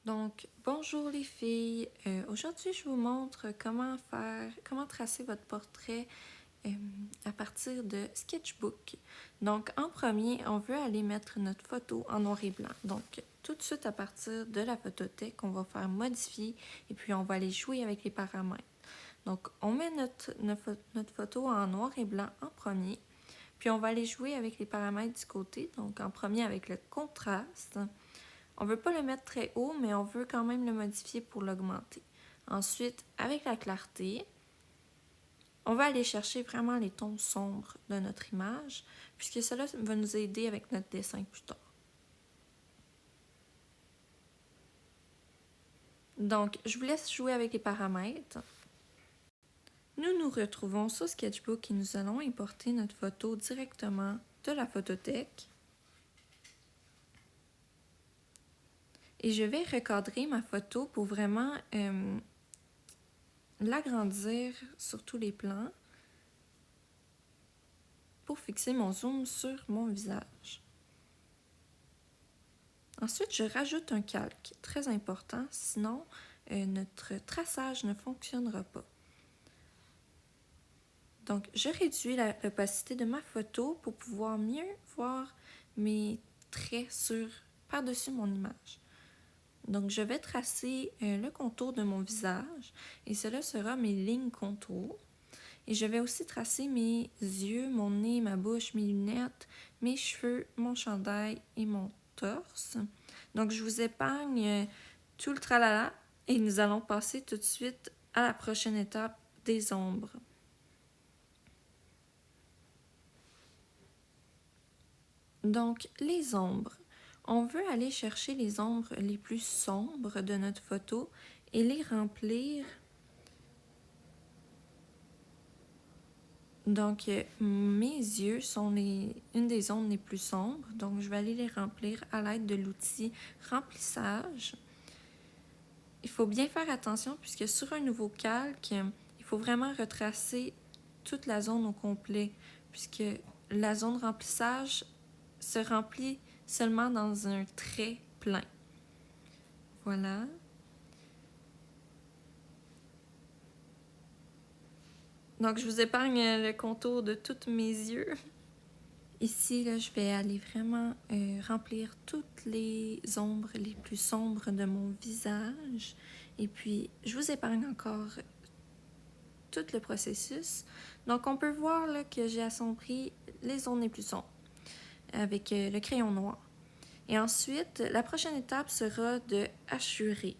Donc, bonjour les filles. Aujourd'hui, je vous montre comment tracer votre portrait euh, à partir de Sketchbook. Donc, en premier, on veut aller mettre notre photo en noir et blanc. Donc, tout de suite à partir de la photothèque, on va faire modifier et puis on va aller jouer avec les paramètres. Donc, on met notre photo en noir et blanc en premier, puis on va aller jouer avec les paramètres du côté. Donc, en premier avec le contraste. On ne veut pas le mettre très haut, mais on veut quand même le modifier pour l'augmenter. Ensuite, avec la clarté, on va aller chercher vraiment les tons sombres de notre image, puisque cela va nous aider avec notre dessin plus tard. Donc, je vous laisse jouer avec les paramètres. Nous nous retrouvons sur Sketchbook et nous allons importer notre photo directement de la photothèque. Et je vais recadrer ma photo pour vraiment l'agrandir sur tous les plans pour fixer mon zoom sur mon visage. Ensuite, je rajoute un calque, très important, sinon notre traçage ne fonctionnera pas. Donc, je réduis l'opacité de ma photo pour pouvoir mieux voir mes traits par-dessus mon image. Donc, je vais tracer le contour de mon visage et cela sera mes lignes contours. Et je vais aussi tracer mes yeux, mon nez, ma bouche, mes lunettes, mes cheveux, mon chandail et mon torse. Donc, je vous épargne tout le tralala et nous allons passer tout de suite à la prochaine étape des ombres. Donc, les ombres. On veut aller chercher les ombres les plus sombres de notre photo et les remplir. Donc, mes yeux sont une des zones les plus sombres, donc je vais aller les remplir à l'aide de l'outil remplissage. Il faut bien faire attention puisque sur un nouveau calque, il faut vraiment retracer toute la zone au complet puisque la zone remplissage se remplit seulement dans un trait plein. Voilà. Donc, je vous épargne le contour de tous mes yeux. Ici, là, je vais aller vraiment remplir toutes les ombres les plus sombres de mon visage. Et puis, je vous épargne encore tout le processus. Donc, on peut voir là, que j'ai assombri les zones les plus sombres avec le crayon noir. Et ensuite, la prochaine étape sera de hachurer.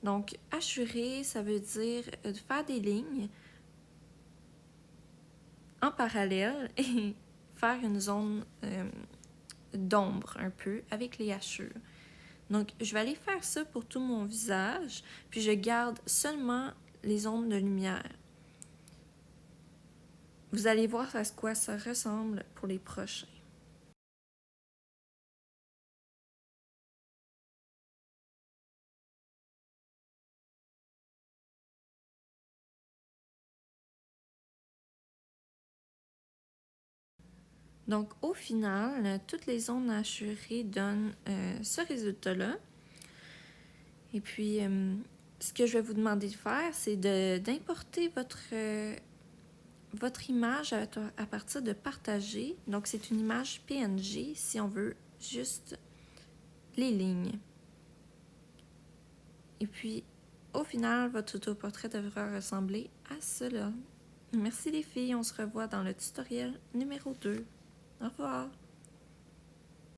Donc, hachurer, ça veut dire faire des lignes en parallèle et faire une zone d'ombre un peu avec les hachures. Donc, je vais aller faire ça pour tout mon visage, puis je garde seulement les zones de lumière. Vous allez voir à quoi ça ressemble pour les prochains. Donc, au final, toutes les zones hachurées donnent ce résultat-là. Et puis, ce que je vais vous demander de faire, c'est d'importer votre image à partir de partager. Donc, c'est une image PNG si on veut juste les lignes. Et puis, au final, votre autoportrait devra ressembler à cela. Merci les filles, on se revoit dans le tutoriel numéro 2. Au revoir!